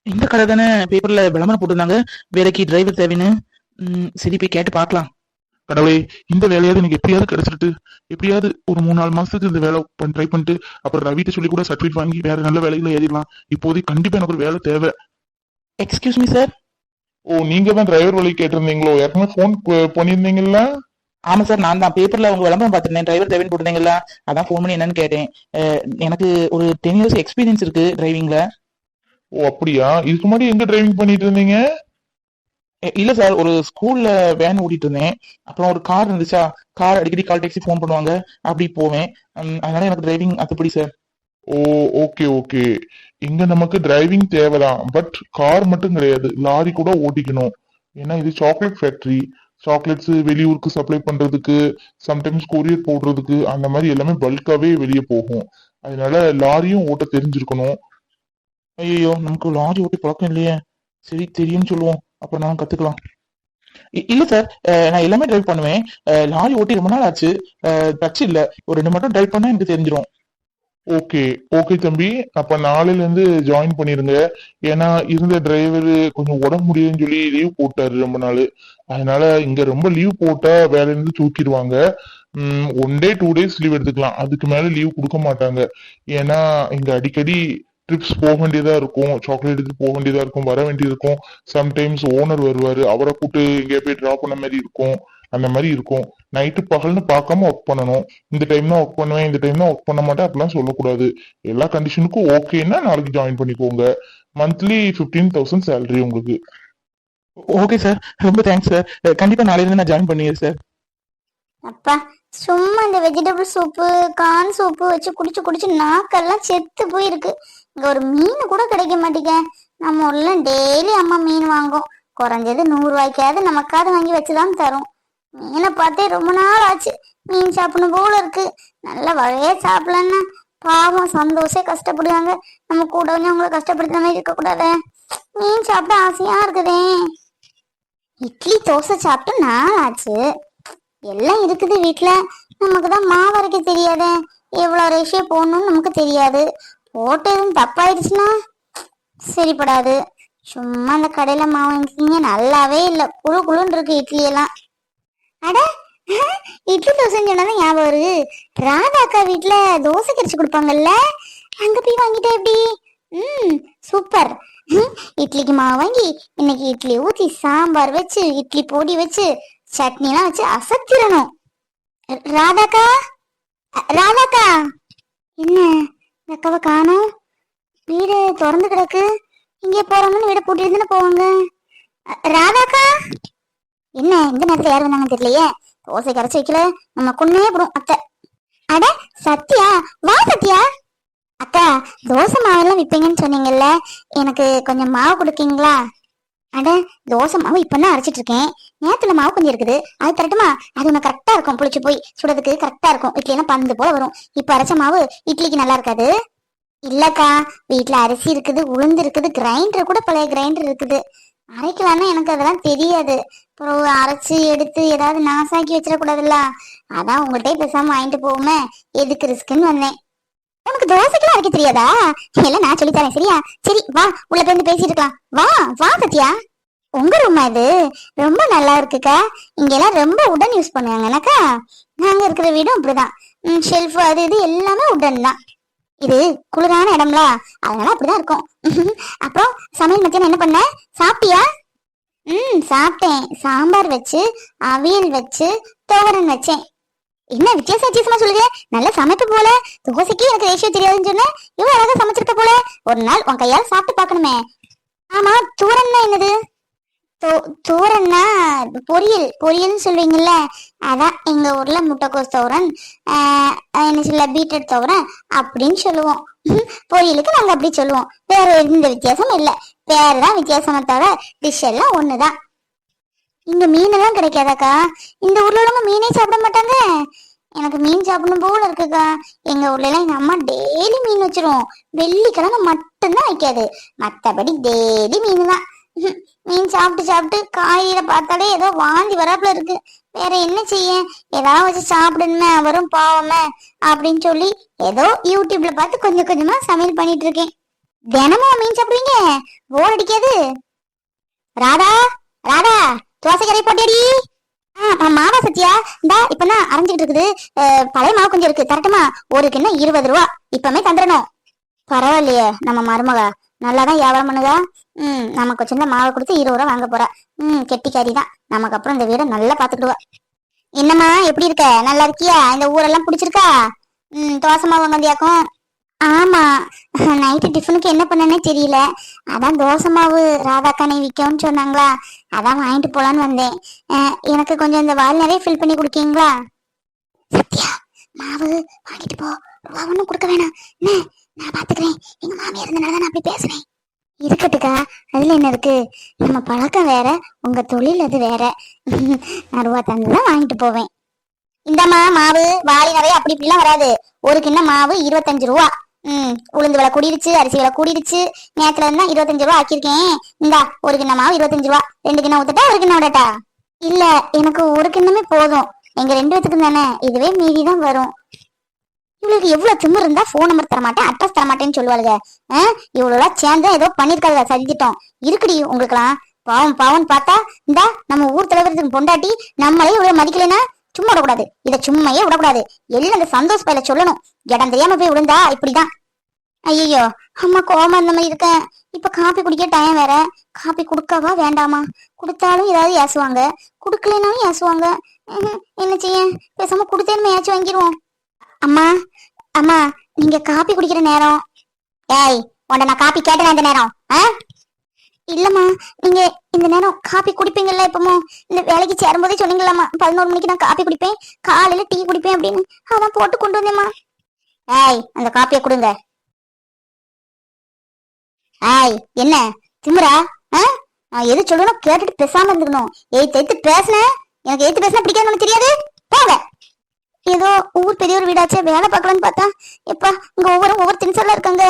இந்த கடை தானே பேப்பர்ல விளம்பரம் போட்டிருந்தாங்க, வேலைக்கு டிரைவர் தேவைன்னு. சரி போய் கேட்டு பார்க்கலாம். கடவுளே, இந்த வேலையாவது எனக்கு எப்படியாவது கிடைச்சிட்டு எப்படியாவது ஒரு 3-4 மாசத்துக்கு இந்த வேலை ட்ரை பண்ணிட்டு அப்புறம் ரவிட்ட சொல்லி கூட சர்டிஃபிகேட் வாங்கி வேற நல்ல வேலைகளை ஏறிடலாம். இப்போதைக்கு கண்டிப்பா எனக்கு ஒரு வேலை தேவை. Excuse me sir. ஓ, நீங்க தான் டிரைவர் வேலை கேட்டிருந்தீங்களோ? ஏற்கனவே போன் பண்ணியிருந்தீங்களா? ஆமா சார், நான் தான் பேப்பர்ல உங்க விளம்பரம் பார்த்திருந்தேன், டிரைவர் தேவைன்னு போட்டிருந்தீங்களா, அதான் ஃபோன் பண்ணி என்னன்னு கேட்டேன். எனக்கு ஒரு 10 இயர்ஸ் எக்ஸ்பீரியன்ஸ் இருக்கு டிரைவிங்ல. ஓ அப்படியா, இதுக்கு முன்னாடி எங்க டிரைவிங் பண்ணிட்டு இருந்தீங்க? இல்ல சார், ஒரு ஸ்கூல்ல வேன் ஓட்டிட்டு இருந்தேன். அப்புறம் ஒரு கார் இருந்துச்சா, கார் அடிக்கடி கால் டாக்ஸி ஃபோன் பண்ணுவாங்க, அப்படி போவேன். அதனால எனக்கு டிரைவிங் அத்துப்படி சார். ஓ, ஓகே ஓகே. இங்க நமக்கு டிரைவிங் தேவைதான், பட் கார் மட்டும் கிடையாது, லாரி கூட ஓட்டிக்கணும். ஏன்னா இது சாக்லேட் ஃபேக்டரி. சாக்லேட்ஸ் வெளியூருக்கு சப்ளை பண்றதுக்கு, சம்டைம்ஸ் கொரியர் போடுறதுக்கு, அந்த மாதிரி எல்லாமே பல்காவே வெளியே போகும். அதனால லாரியும் ஓட்ட தெரிஞ்சிருக்கணும். ஐயோ, நமக்கு லாரி ஓட்டி பழக்கம் இல்லையே. சரி, தெரியும்னு சொல்லுவோம், அப்புறம் நான் கத்துக்கலாம். இல்ல சார், நான் எல்லாமே டிரைவ் பண்ணுவேன். லாரி ஓட்டி ரொம்ப நாள் ஆச்சு. டச் இல்ல, ஒரு 2 மட்டும் டிரைவ் பண்ணா எனக்கு தெரிஞ்சிடும். ஓகே ஓகே தம்பி, அப்ப நாளையில இருந்து ஜாயின் பண்ணிருங்க. ஏன்னா இருந்த டிரைவர் கொஞ்சம் உடம்பு முடியுதுன்னு சொல்லி லீவ் போட்டாரு ரொம்ப நாள். அதனால இங்க ரொம்ப லீவ் போட்டா வேலையில இருந்து தூக்கிடுவாங்க. 1 டே 2 டேஸ் லீவ் எடுத்துக்கலாம், அதுக்கு மேல லீவ் கொடுக்க மாட்டாங்க. ஏன்னா இங்க அடிக்கடி ட்ரிப்ஸ் போக வேண்டியதா இருக்கும், சாக்லேட் எடுத்து போக வேண்டியதா இருக்கும், வர வேண்டியது இருக்கும். சம்டைம்ஸ் ஓனர் வருவாரு, அவரை கூட்டு எங்கேயா போய் டிராப் பண்ண மாதிரி இருக்கும். அந்த மாதிரி இருக்கும். நைட்டு பகல்னு பார்க்காம ஒர்க் பண்ணணும். இந்த டைம் தான் ஒர்க் பண்ணுவேன், இந்த டைம் தான் ஒர்க் பண்ண மாட்டேன் அப்படிலாம் சொல்லக்கூடாது. எல்லா கண்டிஷனுக்கும் ஓகேன்னா நாளைக்கு ஜாயின் பண்ணிக்கோங்க. மந்த்லி 15,000 சேலரி உங்களுக்கு. ஓகே சார், ரொம்ப தேங்க்ஸ் சார். கண்டிப்பா நாளையில இருந்து நான் ஜாயின் பண்ணிடுறேன் சார். அப்பா, சும்மா இந்த வெஜிடபிள் சூப்பு கார்ன் சூப்பு வச்சு குடிச்சு குடிச்சு நாக்கெல்லாம் செத்து போயிருக்கு. இங்க ஒரு மீன் கூட கிடைக்க மாட்டேங்க. நம்ம ஊர்ல டெய்லி அம்மா மீன் வாங்கும், குறைஞ்சது 100 ரூபாய்க்காவது நமக்காவது வாங்கி வச்சுதான் தரும். மீனை பார்த்தே ரொம்ப நாள் ஆச்சு, மீன் சாப்பிடணும் போல இருக்கு. நல்ல வகையே சாப்பிடலன்னா பாவம் சந்தோஷம் கஷ்டப்படுவாங்க. நம்ம கூட கொஞ்சம் அவங்கள கஷ்டப்படுத்த மாதிரி இருக்க கூடாது. மீன் சாப்பிட ஆசையா இருக்குதே. இட்லி தோசை சாப்பிட்டு நாள் ஆச்சு. எல்லாம் இருக்குது வீட்டுல, நமக்கு தான் மாவு அரைக்க தெரியாதே, எவ்வளவு ரேஷியோ போடணும்னு நமக்கு தெரியாது. போட்டு எதுவும் தப்பாயிடுச்சுன்னா சரிப்படாது. சும்மா அந்த கடையில மாவு வாங்கிக்கிங்க, நல்லாவே இல்லை, குழு குழுன்னு இருக்கு இட்லி எல்லாம். அட, இட்லி தோசைன்னு சொன்னதான் ஞாபகம் வருது. ராதா அக்கா வீட்டுல தோசை கரைச்சு கொடுப்பாங்கல்ல, அங்க போய் வாங்கிட்டா எப்படி? சூப்பர். இட்லிக்கு மாவு வாங்கி இன்னைக்கு இட்லி ஊத்தி சாம்பார் வச்சு இட்லி பொடி வச்சு சட்னி எல்லாம் வச்சு அசத்திரணும். ராதாக்கா, ராதாக்கா, என்ன இந்த அக்காவை காணோம்? வீடு திறந்து கிடக்கு, இங்கே போறோம்னு வீடை பூட்டிட்டு போவாங்க. ராதாக்கா, என்ன இந்த நேரத்துல யார் வந்தாங்கன்னு தெரியலையே. தோசை கரைச்சி வைக்கல, நம்ம கொன்னே போடும் அத்தை. அட சத்யா, வா சத்யா. அக்கா, தோசை மாவெல்லாம் விப்பீங்கன்னு சொன்னீங்கல்ல, எனக்கு கொஞ்சம் மாவு கொடுக்கீங்களா? அட, தோசை மாவு இப்பதான் அரைச்சிட்டு இருக்கேன், நேரத்துல மாவு கொஞ்சம் இருக்குது, அது தரட்டுமா? அது உனக்கு கரெக்டா இருக்கும், புளிச்சு போய் சுடுறதுக்கு கரெக்டா இருக்கும். இட்லி எல்லாம் பந்து போல வரும். இப்ப அரைச்ச மாவு இட்லிக்கு நல்லா இருக்காது. இல்லக்கா, வீட்டுல அரிசி இருக்குது, உளுந்து இருக்குது, கிரைண்டர் கூட பழைய கிரைண்டர் இருக்குது, அரைக்கலாம்னா எனக்கு அதெல்லாம் தெரியாது. அப்புறம் அரைச்சு எடுத்து ஏதாவது நாசாக்கி வச்சிடக்கூடாதுல்ல, அதான் உங்கள்கிட்ட பேசாம வாங்கிட்டு போவோமே, எதுக்கு ரிஸ்க்குன்னு வந்தேன். உனக்கு தோசைக்கெல்லாம் அரைக்க தெரியாதா? எல்லாம் நான் சொல்லி தரேன், சரியா? சரி வா, உள்ள போய் பேசிட்டு இருக்கலாம். வா வா சத்யா. உங்க ரூமா இது ரொம்ப நல்லா இருக்குக்கா. இங்க எல்லாம் ரொம்ப உடன் யூஸ் பண்ணுவாங்க எனக்கா. நாங்க இருக்கிற வீடும் அப்படிதான், ஷெல்ஃப் அது இது எல்லாமே உடன் தான். இது குளிரான இடம்ல, அதனால அப்படிதான் இருக்கும். அப்புறம் சமையல் மத்தியானம் என்ன பண்ண? சாப்பிட்டியா? சாப்பிட்டேன். சாம்பார் வச்சு அவியல் வச்சு தோரன் வச்சேன். என்ன வித்தியாசமா சொல்லுங்க, நல்ல சமைப்பு போல. தோசைக்கு எனக்கு ரேஷியோ தெரியாதுன்னு சொன்ன, இவ்வளவு அழகா சமைச்சிருக்க போல. ஒரு நாள் உன் கையால் சாப்பிட்டு பாக்கணுமே. ஆமா, தூரன்னா என்னது? தூரன்னா பொரியல்னு சொல்லுவீங்கல்ல, அதான் எங்க ஊர்ல முட்டைக்கோஸ் தோரன், என்ன சொல்ல பீட்ரூட் தோரன் அப்படின்னு சொல்லுவோம். பொரியலுக்கு நாங்க அப்படி சொல்லுவோம், வேற எந்த வித்தியாசமும் இல்லை. பேருதான் வித்தியாசமா தவிர டிஷ் எல்லாம் ஒண்ணுதான். இங்க மீன் எல்லாம் கிடைக்காதாக்கா? இந்த ஊர்ல உள்ளவங்க மீனே சாப்பிட மாட்டாங்க. எனக்கு மீன் சாப்பிடணும் போல இருக்குக்கா. எங்க ஊர்ல எல்லாம் எங்க அம்மா டெய்லி மீன் வச்சிரும், வெள்ளிக்கிழமை மட்டும்தான் வைக்காது, மத்தபடி டெய்லி மீன் தான். மீன் சாப்பிட்டு சாப்பிட்டு காலையில பார்த்தாலே ஏதோ வாந்தி வராப்புல இருக்கு. வேற என்ன செய்ய, ஏதாவது வச்சு சாப்பிடணுமே, வரும் பாவமே அப்படின்னு சொல்லி ஏதோ யூடியூப்ல பார்த்து கொஞ்சம் கொஞ்சமா சமையல் பண்ணிட்டு இருக்கேன். தினமும் மீன் சாப்பிடுவீங்க? போர் அடிக்காது? ராதா, ராதா, தோசை கரை போட்டேடி. மாவா சத்யா, இந்தா இப்பதான் அரைஞ்சிட்டு இருக்குது. பழைய மாவு கொஞ்சம் இருக்கு, தரட்டுமா? ஒரு கிண்ணம் 20 ரூபா, இப்பமே தந்துடணும். பரவாயில்லையே, நம்ம மருமக நல்லாதான் வியாபாரம் பண்ணுதா. நமக்கு சின்ன மாவை கொடுத்து 20 ரூபா வாங்க போறா. கெட்டிக்காரி தான். நமக்கு அப்புறம் இந்த வீடை நல்லா பாத்துக்கிடுவா. என்னம்மா, எப்படி இருக்க? நல்லா இருக்கியா? இந்த ஊரெல்லாம் பிடிச்சிருக்கா? தோசை மாவு வந்தியாக்கும். ஆமா, நைட்டு டிஃபனுக்கு என்ன பண்ணனே தெரியல. அதான் தோசை மாவு ராதாக்கானை விற்கும்னு சொன்னாங்களா, அதான் வாங்கிட்டு போலான்னு வந்தேன். எனக்கு கொஞ்சம் இந்த வால் நிறைய ஃபில் பண்ணி கொடுக்கீங்களா? சத்யா, மாவு வாங்கிட்டு போ, ரூபா ஒன்றும் கொடுக்க வேணாம். என்ன, நான் பாத்துக்கிறேன். எங்க மாமியார் இருந்தனால தான் நான் அப்படி பேசுறேன். இருக்கட்டுக்கா, அதுல என்ன இருக்கு? நம்ம பழக்கம் வேற, உங்க தொழில் அது வேற. நான் ரூபா தந்துதான் வாங்கிட்டு போவேன். இந்தம்மா மாவு, வாளி நிறைய அப்படி இப்படிலாம் வராது. ஒரு கிண்ண மாவு 25 ரூபா. உளுந்து விலை கூடிருச்சு, அரிசி விலை கூடிருச்சு. நேரத்துல இருந்தா 25 ரூபா ஆக்கியிருக்கேன். இந்தா ஒரு கிண்ண மாவு 25 ரூபா. 2 கிண்ணம் ஊத்துட்டா, ஒரு கிண்ணம் விடட்டா? இல்ல, எனக்கு ஒரு கிண்ணமே போதும். எங்க 2 பேத்துக்கு தானே, இதுவே மீதி தான் வரும். இவளுக்கு எவ்வளவு திமிரு இருந்தா போன் நம்பர் தரமாட்டேன், அட்ரஸ் தரமாட்டேன்னு சொல்லுவாளுங்க. இவ்வளவு சேர்ந்து ஏதோ பண்ணிருக்காங்க, சதித்திட்டோம் இருக்குடி உங்களுக்குலாம். பாவம் பாவம் பார்த்தா, இந்தா நம்ம ஊர் தலைவருக்கு பொண்டாட்டி நம்மளே இவ்வளவு மதிக்கலைன்னா சும்மா விடக்கூடாது. இதை சும்மையே விடக்கூடாது. எல்லாம் அந்த சந்தோஷ் பையில சொல்லணும். இடம் தெரியாம போய் விழுந்தா இப்படிதான். ஐயோ, அம்மா கோவமா இந்த மாதிரி இருக்கேன். இப்ப காப்பி குடிக்க டைம் வேற. காப்பி குடுக்கவா வேண்டாமா? குடுத்தாலும் ஏதாவது ஏசுவாங்க, குடுக்கலனாலும் ஏசுவாங்க. என்ன செய்ய, பேசாம குடுத்தேன்னு ஏச்சு வாங்கிடுவோம். அம்மா, அம்மா, நீங்க காப்பி குடிக்கிற நேரம். ஏய், உன்ட நான் காப்பி கேட்டேன் இந்த நேரம். இல்லம்மா, நீங்க இந்த நேரம் காப்பி குடிப்பீங்கல்ல? எப்பமோ இந்த வேலைக்கு சேரும்போதே சொன்னீங்களாமா, 11 மணிக்கு நான் காப்பி குடிப்பேன், காலையில டீ குடிப்பேன் அப்படின்னு. அதான் போட்டு கொண்டு வந்தேம்மா. ஏய், அந்த காப்பியை கொடுங்க. ஏய், என்ன திமுறா? நான் எது சொல்லணும் கேட்டுட்டு பேசாம இருந்துக்கணும். எய்த்து பேசினேன், எனக்கு எய்த்து பேசினா பிடிக்காதுன்னு தெரியாது. போங்க. ஏதோ ஊர் பெரிய ஒரு வீடாச்சே, வேலை பார்க்கலான்னு பார்த்தா எப்பா இங்க ஒவ்வொரு தின்சல்ல இருக்காங்க.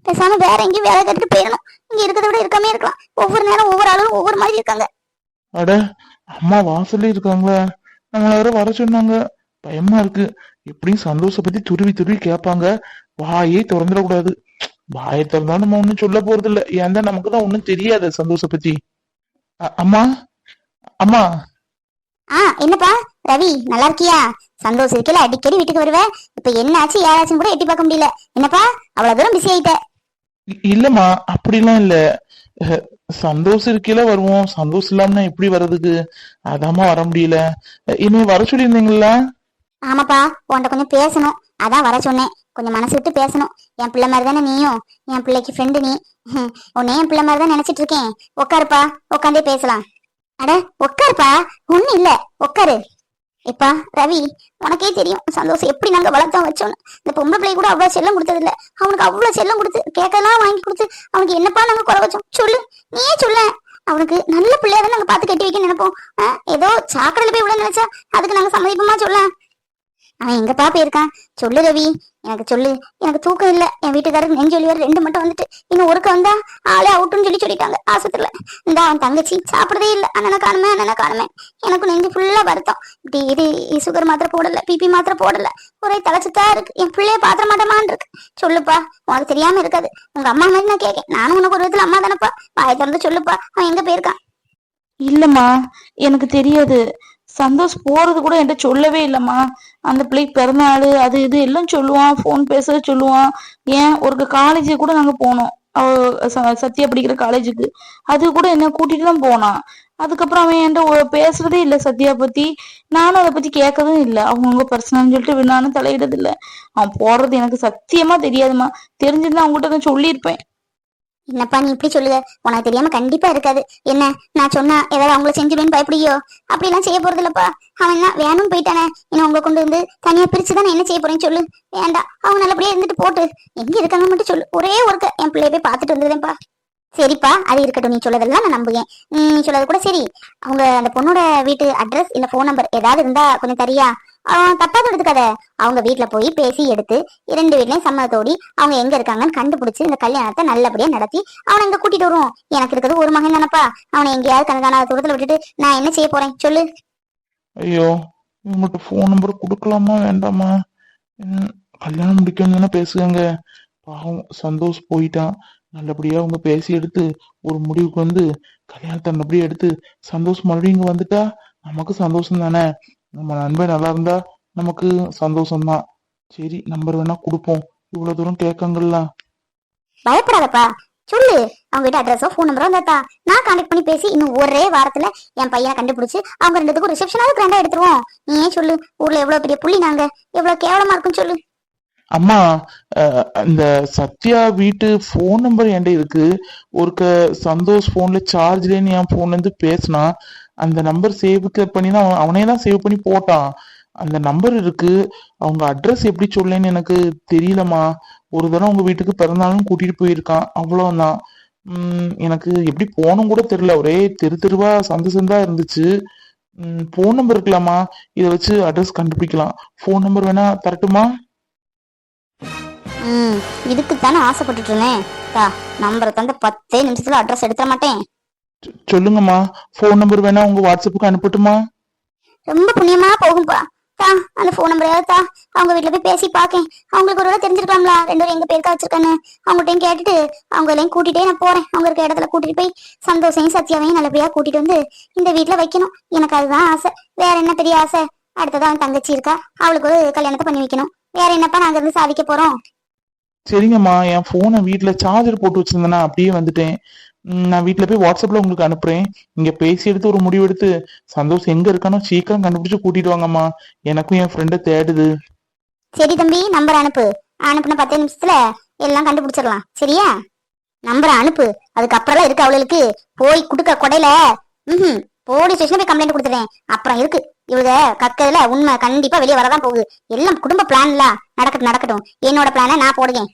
பேசாம வேற எங்கேயும் வேலை கட்டிட்டு போயிடணும். இங்க இருக்கிறத விட இருக்காமே இருக்கலாம். ஒவ்வொரு நேரம் ஒவ்வொரு ஆளும் ஒவ்வொரு மாதிரி இருக்காங்க. அட, அம்மா வாசல்ல இருக்காங்களா? நம்மள வேற வர சொன்னாங்க. பயமா இருக்கு. எப்படியும் சந்தோஷ பத்தி துருவி கேட்பாங்க. வாயே திறந்துடக்கூடாது. வாயை திறந்தாலும் நம்ம ஒண்ணும் சொல்ல போறது இல்ல. ஏன் தான் நமக்குதான் ஒண்ணும் தெரியாது சந்தோஷ பத்தி. அம்மா, அம்மா. என்னப்பா ரவி, நல்லா இருக்கியா? சந்தோஷம் இருக்கல, அடிக்கடி வீட்டுக்கு வருவேன். இப்ப என்ன ஆச்சு யாராச்சும் கூட எட்டி பார்க்க முடியல. என்னப்பா அவ்வளவு தூரம் பிஸி ஆயிட்ட? இல்லம்மா, அப்படிலாம் இல்ல. சந்தோஷம் இருக்கையில வருவோம், சந்தோஷம் இல்லாம எப்படி வர்றதுக்கு? அதாம்மா வர முடியல. இனிமே வர சொல்லியிருந்தீங்களா? ஆமாப்பா, உன்கிட்ட கொஞ்சம் பேசணும், அதான் வர சொன்னேன். கொஞ்சம் மனசு விட்டு பேசணும். என் பிள்ளை மாதிரி தானே நீயும், என் பிள்ளைக்கு ஃப்ரெண்டு நீ. உன்னை என் பிள்ளை மாதிரி தான் நினைச்சிட்டு இருக்கேன். உட்காருப்பா, உட்காந்தே பேசலாம். அட உட்காருப்பா, ஒண்ணு இல்ல, உட்காரு. எப்பா ரவி, உனக்கே தெரியும் சந்தோஷம் எப்படி நாங்க வளர்த்தோம் வச்சோன்னு. இந்த பொம்பளை பிள்ளை கூட அவ்வளவு செல்லம் கொடுத்தது இல்ல. அவனுக்கு அவ்வளவு செல்லம் கொடுத்து கேட்கலாம் வாங்கி கொடுத்து அவனுக்கு என்னப்பா நாங்க குறை வச்சோம் சொல்லு, நீயே சொல்ல. அவனுக்கு நல்ல பிள்ளையாதான் நாங்க பார்த்து கட்டி வைக்க நினைப்போம். ஏதோ சாக்கடையில போய் விட நினைச்சா அதுக்கு நாங்க சம்மதிப்போமா சொல்ல? அவன் எங்கப்பா போயிருக்கான் சொல்லு ரவி, எனக்கு சொல்லு. எனக்கு தூக்கம் இல்ல. என் வீட்டுக்காரர் நெஞ்சு வலி வேற 2 மட்டும் வந்துட்டு இன்னும் ஒருக்க வந்தா ஆளே அவுட்டுன்னு சொல்லிட்டாங்க ஆஸ்பத்திரியில. இந்த அவன் தங்கச்சி சாப்பிடறதே இல்ல. அண்ணனை காணுமே. எனக்கு நெஞ்சு ஃபுல்லா வருத்தம். இது சுகர் மாத்திரை போடல, பிபி மாத்திரை போடல, ஒரே தலைச்சுத்தா இருக்கு. என் பிள்ளைய பாத்திர மாட்டமான் இருக்கு. சொல்லுப்பா, உனக்கு தெரியாம இருக்காது. உங்க அம்மா மாதிரி நான் கேட்கேன். நானும் உனக்கு ஒரு விதத்துல அம்மா தானப்பா. வாயை திறந்து சொல்லுப்பா, அவன் எங்க போயிருக்கான்? இல்லம்மா, எனக்கு தெரியாது. சந்தோஷ் போறது கூட என்கிட்ட சொல்லவே இல்லம்மா. அந்த பிள்ளைக்கு பிறந்தநாள் அது இது எல்லாம் சொல்லுவான், போன் பேச சொல்லுவான். ஏன் ஒரு காலேஜுக்கு கூட நாங்க போனோம், சத்யா படிக்கிற காலேஜுக்கு. அது கூட என்ன கூட்டிட்டு தான் போனான். அதுக்கப்புறம் அவன் என்கிட்ட பேசுறதே இல்லை சத்யா பத்தி. நானும் அதை பத்தி கேட்கறதும் இல்லை. அவங்கவுங்க பர்சனல்னு சொல்லிட்டு நானும் தலையிடது இல்லை. அவன் போடுறது எனக்கு சத்தியமா தெரியாதுமா. தெரிஞ்சிருந்தா அவங்ககிட்ட நான் சொல்லியிருப்பேன். என்னப்பா நீ இப்படி சொல்லுங்க? உனக்கு தெரியாம கண்டிப்பா இருக்காது. என்ன நான் சொன்னா ஏதாவது அவங்கள செஞ்சுடுவேன்னு பயப்படியோ? அப்படி எல்லாம் செய்ய போறது இல்லப்பா. அவன் என்ன வேணும் போயிட்டானே, இன்னும் உங்களை கொண்டு வந்து தனியா பிரிச்சுதான் நான் என்ன செய்ய போறேன்னு சொல்லு. வேண்டாம், அவங்க நல்லபடியா இருந்துட்டு போட்டு. எங்க இருக்காங்க மட்டும் சொல்லு. ஒரே ஒருக்க என் பிள்ளைய போய் பாத்துட்டு வந்துடுறேன்ப்பா. சரிப்பா, அது இருக்கட்டும். நீ சொல்லதெல்லாம் நான் நம்புவேன். நீ சொல்லது கூட சரி. அவங்க அந்த பொண்ணோட வீட்டு அட்ரஸ் இல்ல போன் நம்பர் ஏதாவது இருந்தா கொஞ்சம் தரியா? தப்பா எடுத்துக்காத. அவங்க வீட்டுல போய் பேசி எடுத்து 2 வீட்லயும் சம்மதத்தோடி அவங்க எங்க இருக்காங்கன்னு கண்டுபிடிச்சு இந்த கல்யாணத்தை நல்லபடியா நடத்தி அவனை இங்க கூட்டிட்டு வருவோம். எனக்கு இருக்கிறது ஒரு மகன் தானப்பா. அவனை எங்கேயாவது கணக்கான தூரத்துல விட்டுட்டு நான் என்ன செய்ய போறேன் சொல்லு? ஐயோ, இவங்ககிட்ட போன் நம்பர் கொடுக்கலாமா வேண்டாமா? கல்யாணம் முடிக்கணும்னு பேசுவாங்க. பாவம் சந்தோஷ் போயிட்டான். நல்லபடியா அவங்க பேசி எடுத்து ஒரு முடிவுக்கு வந்து கல்யாணத்தை நல்லபடியா எடுத்து சந்தோஷம் மறுபடியும் இங்க வந்துட்டா நமக்கு சந்தோஷம் தானே. நம்ம நண்பன் நல்லா இருந்தா நமக்கு சந்தோஷம்தான். சரி, நம்பர் வேணா கொடுப்போம். இவ்வளவு தூரம் கேட்காங்கல்ல. பயப்படாதப்பா, சொல்லு. அவங்க கிட்ட அட்ரஸோ ஃபோன் நம்பரோ இருந்தா நான் கான்டாக்ட் பண்ணி பேசி இன்னும் ஒரே வாரத்துல என் பையனை கண்டுபிடிச்சு அவங்க ரெண்டுத்துக்கும் ரிசப்ஷனாவது கிராண்டா எடுத்துருவோம். நீ ஏன் சொல்லு, ஊர்ல எவ்வளவு பெரிய புள்ளி நாங்க, எவ்வளவு கேவலமா இருக்குன்னு சொல்லு. அம்மா, இந்த சத்யா வீட்டு ஃபோன் நம்பர் என்கிட்ட இருக்கு. ஒருக்க சந்தோஷ் போன்ல சார்ஜ்லேன்னு என் போன்ல இருந்து பேசினா அந்த நம்பர் சேவ் பண்ணி தான் அவனே தான் சேவ் பண்ணி போட்டான். அந்த நம்பர் இருக்கு. அவங்க அட்ரஸ் எப்படி சொல்லன்னு எனக்கு தெரியலம்மா. ஒரு தடவை உங்க வீட்டுக்கு பிறந்தாலும் கூட்டிட்டு போயிருக்கான், அவ்வளவுதான். எனக்கு எப்படி போகணும் கூட தெரியல. ஒரே தெரு தெருவா சந்து சந்தா இருந்துச்சு. ஃபோன் நம்பர் இருக்கலாமா, இதை வச்சு அட்ரஸ் கண்டுபிடிக்கலாம். ஃபோன் நம்பர் வேணா தரட்டுமா? இதுக்கு தானே ஆசைப்பட்டுட்டு இருந்தேன். நம்பரை தந்து 10 நிமிஷத்துல அட்ரஸ் எடுத்துட மாட்டேன். சொல்லுங்கம்மா. ஃபோன் நம்பர் வேணா உங்க வாட்ஸ்அப்புக்கு அனுப்பட்டுமா? ரொம்ப புண்ணியமா போகும்பா. அந்த ஃபோன் நம்பரையாவது அவங்க வீட்டுல போய் பேசி பாக்கேன். அவங்களுக்கு ஒரு வேலை தெரிஞ்சிருக்காங்களா ரெண்டு பேரும் எங்க பேருக்கா வச்சிருக்கான்னு. அவங்ககிட்டையும் கேட்டுட்டு அவங்க எல்லாம் கூட்டிட்டே நான் போறேன். அவங்க இருக்க இடத்துல கூட்டிட்டு போய் சந்தோஷையும் சத்யாவையும் நல்லபடியா கூட்டிட்டு வந்து இந்த வீட்டுல வைக்கணும். எனக்கு அதுதான் ஆசை. வேற என்ன பெரிய ஆசை? அடுத்ததான் தங்கச்சி இருக்கா, அவளுக்கு ஒரு கல்யாணத்தை பண்ணி வைக்கணும். வேற என்னப்பா நாங்க இருந்து சாதிக்க போறோம். சரிங்கம்மா, என் போனை வீட்டுல சார்ஜர் போட்டு வச்சிருந்தேன்னா அப்படியே வந்துட்டேன். நான் வீட்டுல போய் வாட்ஸ்அப்ல உங்களுக்கு அனுப்புறேன். இங்க பேசி எடுத்து ஒரு முடிவு எடுத்து சந்தோஷ் எங்க இருக்கானோ சீக்கிரம் கண்டுபிடிச்சு கூட்டிட்டு வாங்கம்மா. எனக்கும் என் ஃப்ரெண்ட தேடுது. சரி தம்பி, நம்பர் அனுப்பு. அனுப்புன 10 நிமிஷத்துல எல்லாம் கண்டுபிடிச்சிடலாம். சரியா? நம்பரை அனுப்பு. அதுக்கப்புறம் இருக்கு அவளுக்கு போய் குடுக்க கொடையில போலீஸ் ஸ்டேஷன்ல போய் கம்ப்ளைண்ட் கொடுத்துட்டேன். அப்புறம் இருக்கு இவங்க கக்கதுல உண்மை கண்டிப்பா வெளியே வரதான் போகுது. எல்லாம் குடும்ப பிளான்ல நடக்கட்டும். என்னோட பிளான நான் போடுவேன்.